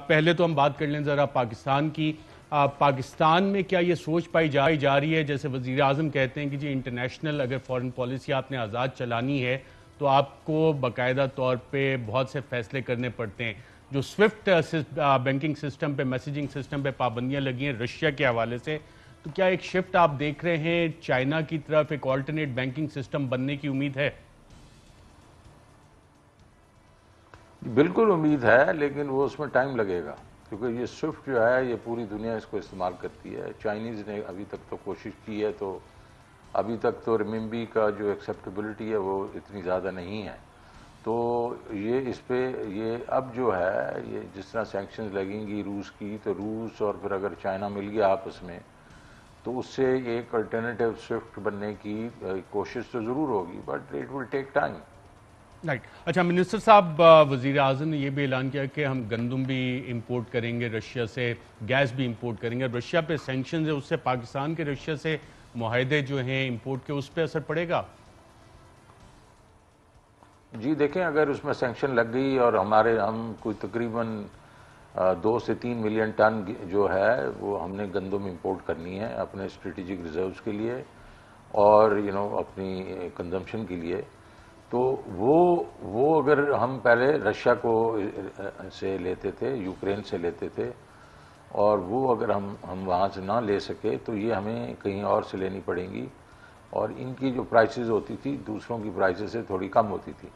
پہلے تو ہم بات کر لیں ذرا پاکستان کی. پاکستان میں کیا یہ سوچ پائی جا رہی ہے، جیسے وزیر اعظم کہتے ہیں کہ جی انٹرنیشنل اگر فارن پالیسی آپ نے آزاد چلانی ہے تو آپ کو باقاعدہ طور پہ بہت سے فیصلے کرنے پڑتے ہیں. جو سوئفٹ بینکنگ سسٹم پہ، میسیجنگ سسٹم پہ پابندیاں لگی ہیں رشیا کے حوالے سے، تو کیا ایک شفٹ آپ دیکھ رہے ہیں چائنا کی طرف، ایک آلٹرنیٹ بینکنگ سسٹم بننے کی امید ہے؟ بالکل امید ہے، لیکن وہ اس میں ٹائم لگے گا، کیونکہ یہ سوئفٹ جو ہے یہ پوری دنیا اس کو استعمال کرتی ہے. چائنیز نے ابھی تک تو کوشش کی ہے، تو ابھی تک تو رمبی کا جو ایکسیپٹیبلٹی ہے وہ اتنی زیادہ نہیں ہے. تو یہ اس پہ یہ اب جو ہے یہ جس طرح سینکشنز لگیں گی روس کی، تو روس اور پھر اگر چائنا مل گیا آپس میں تو اس سے ایک الٹرنیٹیو سوئفٹ بننے کی کوشش تو ضرور ہوگی، but it will take time. Right. اچھا منسٹر صاحب، وزیر اعظم نے یہ بھی اعلان کیا کہ ہم گندم بھی امپورٹ کریں گے رشیا سے، گیس بھی امپورٹ کریں گے. رشیا پہ سینکشنز ہے، اس سے پاکستان کے رشیا سے معاہدے جو ہیں امپورٹ کے، اس پہ اثر پڑے گا؟ جی دیکھیں، اگر اس میں سینکشن لگ گئی اور ہم کوئی تقریباً 2 سے 3 ملین ٹن جو ہے وہ ہم نے گندم امپورٹ کرنی ہے اپنے اسٹریٹجک ریزروز کے لیے اور اپنی کنزمپشن کے لیے. تو وہ اگر ہم پہلے رشیا کو سے لیتے تھے، یوکرین سے لیتے تھے، اور وہ اگر ہم وہاں سے نہ لے سکے تو یہ ہمیں کہیں اور سے لینی پڑیں گی، اور ان کی جو پرائسز ہوتی تھی دوسروں کی پرائسز سے تھوڑی کم ہوتی تھی،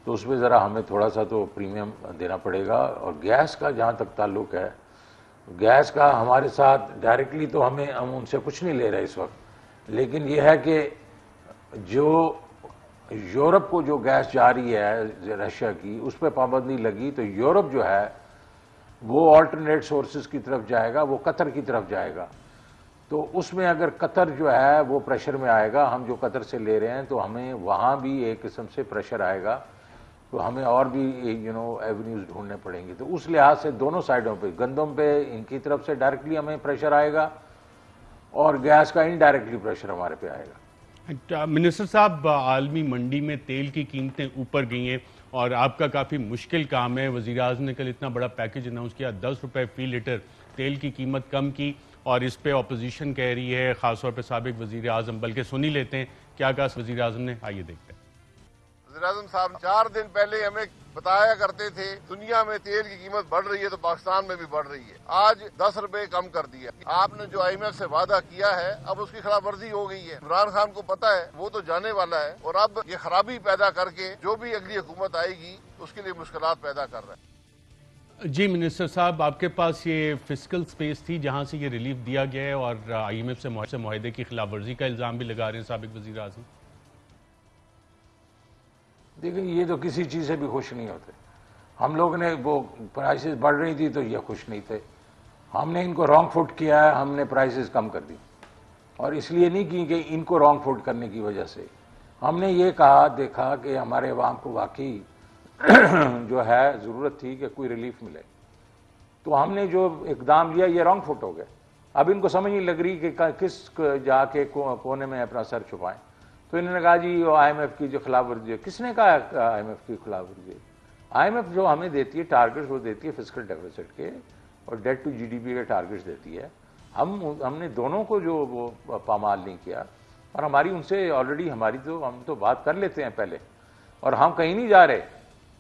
تو اس میں ذرا ہمیں تھوڑا سا تو پریمیم دینا پڑے گا. اور گیس کا جہاں تک تعلق ہے، گیس کا ہمارے ساتھ ڈائریکٹلی تو ہم ان سے کچھ نہیں لے رہے اس وقت، لیکن یہ ہے کہ جو یورپ کو جو گیس جا رہی ہے رشیا کی، اس پہ پابندی لگی تو یورپ جو ہے وہ آلٹرنیٹ سورسز کی طرف جائے گا، وہ قطر کی طرف جائے گا. تو اس میں اگر قطر جو ہے وہ پریشر میں آئے گا، ہم جو قطر سے لے رہے ہیں تو ہمیں وہاں بھی ایک قسم سے پریشر آئے گا، تو ہمیں اور بھی ایونیوز ڈھونڈنے پڑیں گے. تو اس لحاظ سے دونوں سائڈوں پہ، گندم پہ ان کی طرف سے ڈائریکٹلی ہمیں پریشر آئے گا اور گیس کا انڈائریکٹلی پریشر ہمارے پہ آئے گا. منسٹر صاحب، عالمی منڈی میں تیل کی قیمتیں اوپر گئی ہیں اور آپ کا کافی مشکل کام ہے. وزیر اعظم نے کل اتنا بڑا پیکج اناؤنس کیا، 10 روپے فی لیٹر تیل کی قیمت کم کی، اور اس پہ اپوزیشن کہہ رہی ہے، خاص طور پہ سابق وزیر اعظم. بلکہ سن ہی لیتے ہیں کیا کہا وزیر اعظم نے، آئیے دیکھتے ہیں. وزیر اعظم صاحب 4 دن پہلے ہمیں بتایا کرتے تھے دنیا میں تیل کی قیمت بڑھ رہی ہے تو پاکستان میں بھی بڑھ رہی ہے. آج 10 روپے کم کر دیا. آپ نے جو آئی ایم ایف سے وعدہ کیا ہے اب اس کی خلاف ورزی ہو گئی ہے. عمران خان کو پتا ہے وہ تو جانے والا ہے، اور اب یہ خرابی پیدا کر کے جو بھی اگلی حکومت آئے گی اس کے لیے مشکلات پیدا کر رہا ہے. جی منسٹر صاحب، آپ کے پاس یہ فسکل سپیس تھی جہاں سے یہ ریلیف دیا گیا ہے، اور آئی ایم ایف سے معاہدے کی خلاف ورزی کا الزام بھی لگا رہے ہیں سابق وزیر اعظم. دیکھیں، یہ تو کسی چیز سے بھی خوش نہیں ہوتے. ہم لوگ نے وہ پرائسز بڑھ رہی تھی تو یہ خوش نہیں تھے. ہم نے ان کو رانگ فوٹ کیا ہے، ہم نے پرائسز کم کر دی، اور اس لیے نہیں کی کہ ان کو رانگ فوٹ کرنے کی وجہ سے. ہم نے یہ دیکھا کہ ہمارے عوام کو واقعی جو ہے ضرورت تھی کہ کوئی ریلیف ملے، تو ہم نے جو اقدام لیا یہ رانگ فوٹ ہو گئے. اب ان کو سمجھ نہیں لگ رہی کہ کس جا کے کونے میں اپنا سر چھپائیں. تو انہوں نے کہا جی آئی ایم ایف کی جو خلاف ورزی ہے. کس نے کہا آئی ایم ایف کی خلاف ورزی ہے؟ آئی ایم ایف جو ہمیں دیتی ہے ٹارگیٹس، وہ دیتی ہے فسکل ڈیفیسٹ کے اور debt to G D P کے ٹارگیٹس دیتی ہے. ہم نے دونوں کو جو وہ پامال نہیں کیا، اور ہماری ان سے آلریڈی ہم تو بات کر لیتے ہیں پہلے، اور ہم کہیں نہیں جا رہے.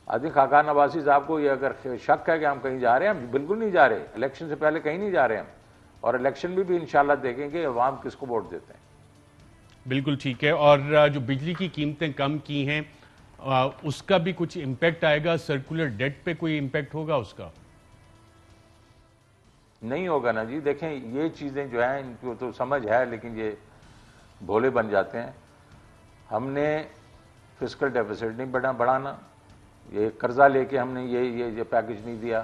آدمی خاقان عباسی صاحب کو یہ اگر شک ہے کہ ہم کہیں جا رہے ہیں، ہم بالکل نہیں جا رہے. الیکشن سے پہلے کہیں نہیں جا رہے ہم، اور الیکشن بھی انشاءاللہ دیکھیں گے عوام کس کو ووٹ دیتے ہیں. بالکل ٹھیک ہے. اور جو بجلی کی قیمتیں کم کی ہیں اس کا بھی کچھ امپیکٹ آئے گا؟ سرکولر ڈیٹ پہ کوئی امپیکٹ ہوگا اس کا؟ نہیں ہوگا نا جی. دیکھیں یہ چیزیں جو ہیں ان کو تو سمجھ ہے، لیکن یہ بھولے بن جاتے ہیں. ہم نے فسکل ڈیفیسٹ نہیں بڑھانا، یہ قرضہ لے کے ہم نے یہ پیکج نہیں دیا،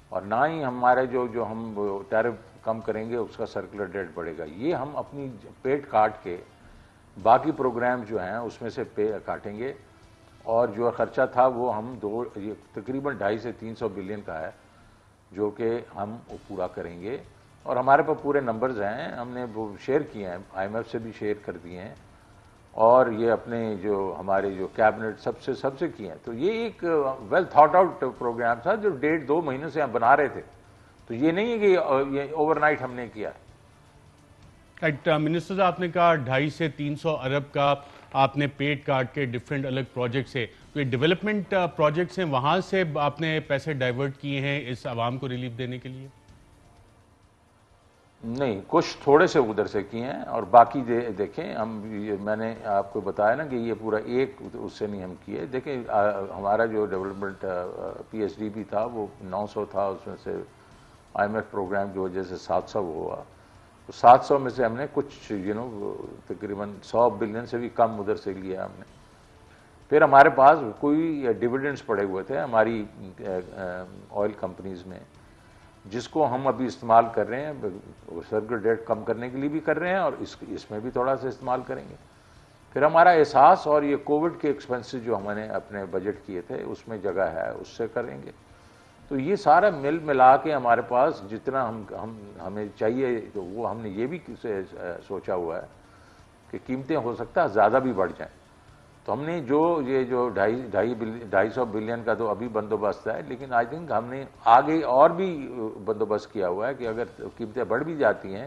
اور نہ ہی ہمارے جو ہم ٹیرف کم کریں گے اس کا سرکولر ڈیٹ بڑھے گا. یہ ہم اپنی پیٹ کاٹ کے باقی پروگرام جو ہیں اس میں سے کاٹیں گے، اور جو خرچہ تھا وہ ہم تقریباً 250 سے 300 بلین کا ہے جو کہ ہم پورا کریں گے. اور ہمارے پاس پورے نمبرز ہیں، ہم نے وہ شیئر کیے ہیں، آئی ایم ایف سے بھی شیئر کر دیے ہیں. اور یہ اپنے جو ہمارے جو کیبنٹ سب سے کیے ہیں. تو یہ ایک ویل تھاٹ آؤٹ پروگرام تھا جو 1.5-2 مہینے سے ہم بنا رہے تھے. تو یہ نہیں ہے کہ یہ اوور نائٹ ہم نے کیا. منسٹر صاحب آپ نے کہا 250 سے 300 ارب کا آپ نے پیٹ کاٹ کے ڈفرینٹ الگ پروجیکٹس ہے، تو یہ ڈیولپمنٹ پروجیکٹس ہیں، وہاں سے آپ نے پیسے ڈائیورٹ کیے ہیں اس عوام کو ریلیف دینے کے لیے؟ نہیں، کچھ تھوڑے سے ادھر سے کیے ہیں اور باقی دیکھیں ہم، میں نے آپ کو بتایا نا کہ یہ پورا ایک اس سے نہیں ہم کیے. دیکھیں ہمارا جو ڈیولپمنٹ پی ایس ڈی بھی تھا وہ 900 تھا، اس میں سے آئی ایم ایف پروگرام کی وجہ سے 700 ہوا. 700 میں سے ہم نے کچھ تقریباً 100 بلین سے بھی کم ادھر سے لیا ہم نے. پھر ہمارے پاس کوئی ڈیویڈنڈز پڑے ہوئے تھے ہماری آئل کمپنیز میں، جس کو ہم ابھی استعمال کر رہے ہیں، سرکل ڈیٹ کم کرنے کے لیے بھی کر رہے ہیں اور اس میں بھی تھوڑا سا استعمال کریں گے. پھر ہمارا احساس اور یہ کووڈ کے ایکسپنسز جو ہم نے اپنے بجٹ کیے تھے اس میں جگہ ہے، اس سے کریں گے. تو یہ سارا ملا کے ہمارے پاس جتنا ہمیں چاہیے، تو وہ ہم نے یہ بھی سوچا ہوا ہے کہ قیمتیں ہو سکتا ہے زیادہ بھی بڑھ جائیں. تو ہم نے یہ جو 250 بلین کا تو ابھی بندوبست ہے، لیکن آئی تھنک ہم نے آگے اور بھی بندوبست کیا ہوا ہے کہ اگر قیمتیں بڑھ بھی جاتی ہیں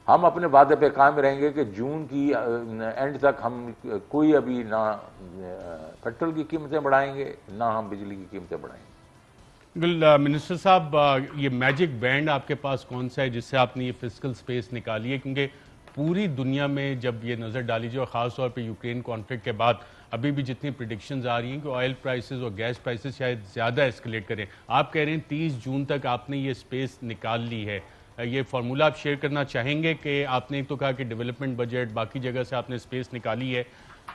ہم اپنے وعدے پہ قائم رہیں گے کہ جون کی اینڈ تک ہم کوئی ابھی نہ پیٹرول کی قیمتیں بڑھائیں گے نہ ہم بجلی کی قیمتیں بڑھائیں گے. منسٹر صاحب، یہ میجک بینڈ آپ کے پاس کون سا ہے جس سے آپ نے یہ فسکل سپیس نکالی ہے؟ کیونکہ پوری دنیا میں جب یہ نظر ڈالی جائے اور خاص طور پہ یوکرین کانفلکٹ کے بعد ابھی بھی جتنی پریڈکشنز آ رہی ہیں کہ آئل پرائسز اور گیس پرائسز شاید زیادہ اسکلیٹ کریں، آپ کہہ رہے ہیں 30 جون تک آپ نے یہ سپیس نکال لی ہے. یہ فارمولہ آپ شیئر کرنا چاہیں گے کہ آپ نے ایک تو کہا کہ ڈیولپمنٹ بجٹ باقی جگہ سے آپ نے سپیس نکالی ہے،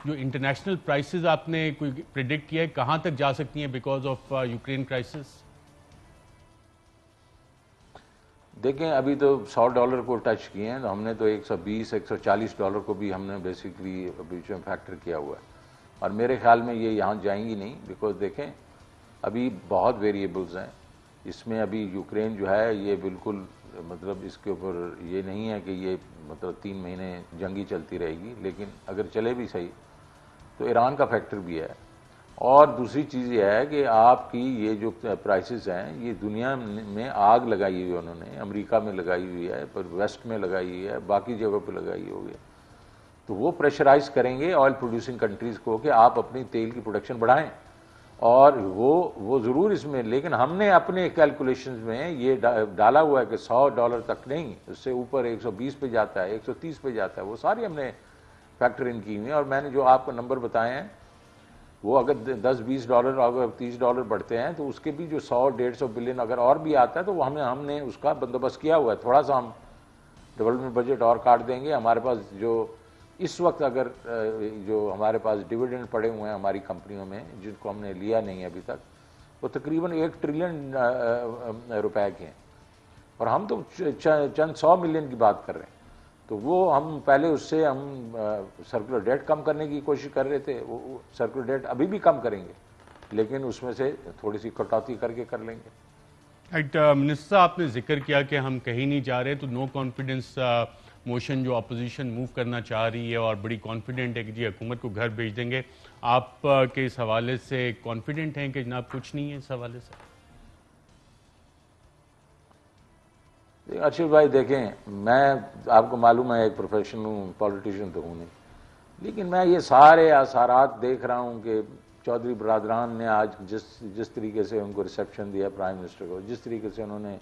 جو انٹرنیشنل پرائسز آپ نے کوئی پریڈکٹ کیا ہے کہاں تک جا سکتی ہیں بیکاز آف یوکرین کرائسس؟ دیکھیں ابھی تو $100 کو ٹچ کیے ہیں، تو ہم نے تو $120-140 کو بھی ہم نے بیسکلی بیچ میں فیکٹر کیا ہوا ہے. اور میرے خیال میں یہ یہاں جائیں گی نہیں، بیکاز دیکھیں ابھی بہت ویریبلز ہیں اس میں. ابھی یوکرین جو ہے یہ بالکل مطلب اس کے اوپر یہ نہیں ہے کہ یہ مطلب 3 مہینے جنگی چلتی رہے گی، لیکن اگر چلے بھی صحیح تو ایران کا فیکٹر بھی ہے. اور دوسری چیز یہ ہے کہ آپ کی یہ جو پرائسز ہیں یہ دنیا میں آگ لگائی ہوئی ہے، انہوں نے امریکہ میں لگائی ہوئی ہے، پر ویسٹ میں لگائی ہوئی ہے، باقی جگہوں پہ لگائی ہوئی ہے. تو وہ پریشرائز کریں گے آئل پروڈیوسنگ کنٹریز کو کہ آپ اپنی تیل کی پروڈکشن بڑھائیں، اور وہ ضرور اس میں. لیکن ہم نے اپنے کیلکولیشنز میں یہ ڈالا ہوا ہے کہ $100 تک نہیں، اس سے اوپر 120 پہ جاتا ہے، 130 پہ جاتا ہے. وہ ساری ہم نے فیکٹر ان کی ہوئی ہیں. اور میں نے جو آپ کو نمبر بتائے ہیں وہ اگر $10-20 اگر $30 بڑھتے ہیں تو اس کے بھی جو 100-150 بلین اگر اور بھی آتا ہے تو وہ ہم نے اس کا بندوبست کیا ہوا ہے. تھوڑا سا ہم ڈیولپمنٹ بجٹ اور کاٹ دیں گے. ہمارے پاس جو اس وقت اگر جو ہمارے پاس ڈیویڈنڈ پڑے ہوئے ہیں ہماری کمپنیوں میں جن کو ہم نے لیا نہیں ہے ابھی تک، وہ تقریباً $1 ٹریلین کے ہیں، اور ہم تو چند 100 ملین کی بات کر رہے ہیں. تو وہ ہم پہلے اس سے ہم سرکولر ڈیٹ کم کرنے کی کوشش کر رہے تھے. وہ سرکولر ڈیٹ ابھی بھی کم کریں گے، لیکن اس میں سے تھوڑی سی کٹوتی کر کے کر لیں گے. منسٹر آپ نے ذکر کیا کہ ہم کہیں نہیں جا رہے، تو نو کانفیڈنس موشن جو اپوزیشن موو کرنا چاہ رہی ہے اور بڑی کانفیڈنٹ ہے کہ جی حکومت کو گھر بھیج دیں گے، آپ کے اس حوالے سے کانفیڈنٹ ہیں کہ جناب کچھ نہیں ہے اس حوالے سے؟ ارشد بھائی دیکھیں، میں آپ کو معلوم ہے ایک پروفیشنل ہوں، پولیٹیشین تو ہوں نہیں، لیکن میں یہ سارے آثارات دیکھ رہا ہوں کہ چودھری برادران نے آج جس طریقے سے ان کو ریسیپشن دیا پرائم منسٹر کو، جس طریقے سے انہوں نے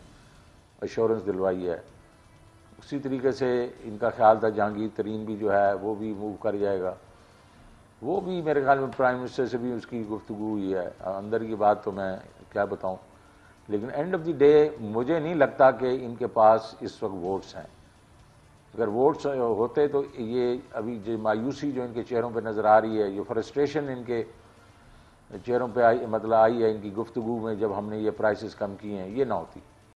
ایشورنس دلوائی ہے، اسی طریقے سے ان کا خیال تھا جہانگیر ترین بھی جو ہے وہ بھی موو کر جائے گا. وہ بھی میرے خیال میں پرائم منسٹر سے بھی اس کی گفتگو ہوئی ہے. اندر کی بات تو میں کیا بتاؤں، لیکن اینڈ آف دی ڈے مجھے نہیں لگتا کہ ان کے پاس اس وقت ووٹس ہیں. اگر ووٹس ہوتے تو یہ ابھی جو مایوسی جو ان کے چہروں پہ نظر آ رہی ہے، جو فرسٹریشن ان کے چہروں پہ آئی ہے ان کی گفتگو میں جب ہم نے یہ پرائسز کم کی ہیں، یہ نہ ہوتی.